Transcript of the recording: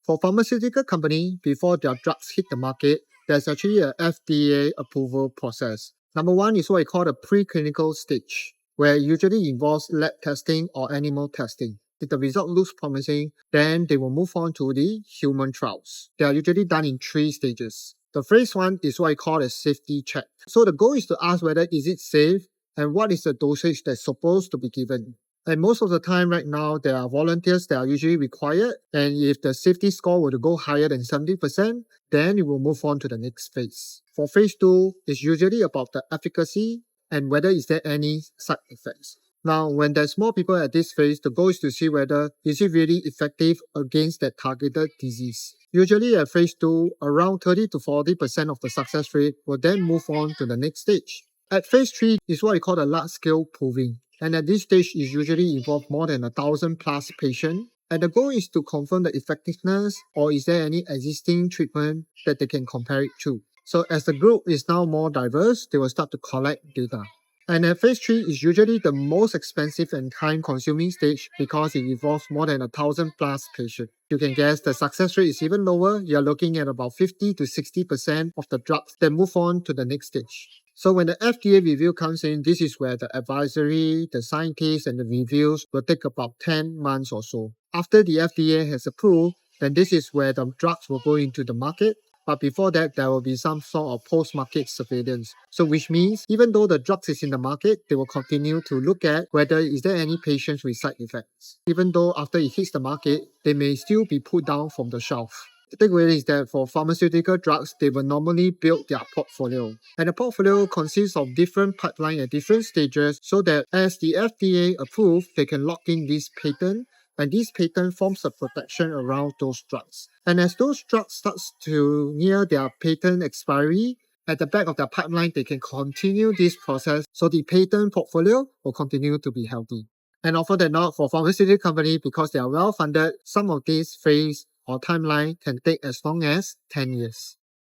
For pharmaceutical company, before their drugs hit the market, there's actually a FDA approval process. Number one is what we call the preclinical stage, where it usually involves lab testing or animal testing. If the result looks promising, then they will move on to the human trials. They are usually done in 3 stages. The phase 1 is what I call a safety check. So the goal is to ask whether is it safe and what is the dosage that's supposed to be given. And most of the time right now, there are volunteers that are usually required. And if the safety score were to go higher than 70%, then it will move on to the next phase. For phase 2, it's usually about the efficacy and whether is there any side effects. Now, when there's more people at this phase, the goal is to see whether is it really effective against that targeted disease. Usually at phase 2, around 30 to 40% of the success rate will then move on to the next stage. At phase 3 is what we call the large-scale proving. And at this stage, it usually involves more than 1,000 plus patients. And the goal is to confirm the effectiveness or is there any existing treatment that they can compare it to. So as the group is now more diverse, they will start to collect data. And at phase 3 is usually the most expensive and time-consuming stage because it involves more than 1,000 plus patients. You can guess the success rate is even lower. You're looking at about 50 to 60% of the drugs that move on to the next stage. So when the FDA review comes in, this is where the advisory, the scientists, and the reviews will take about 10 months or so. After the FDA has approved, then this is where the drugs will go into the market. But before that, there will be some sort of post-market surveillance. So which means even though the drugs is in the market, they will continue to look at whether is there any patients with side effects. Even though after it hits the market, they may still be put down from the shelf. The takeaway is that for pharmaceutical drugs, they will normally build their portfolio. And the portfolio consists of different pipelines at different stages so that as the FDA approves, they can lock in this patent and this patent forms a protection around those drugs. And as those drugs start to near their patent expiry, at the back of their pipeline, they can continue this process so the patent portfolio will continue to be healthy. And often than not, for pharmaceutical company, because they are well funded, some of these phase or timeline can take as long as 10 years.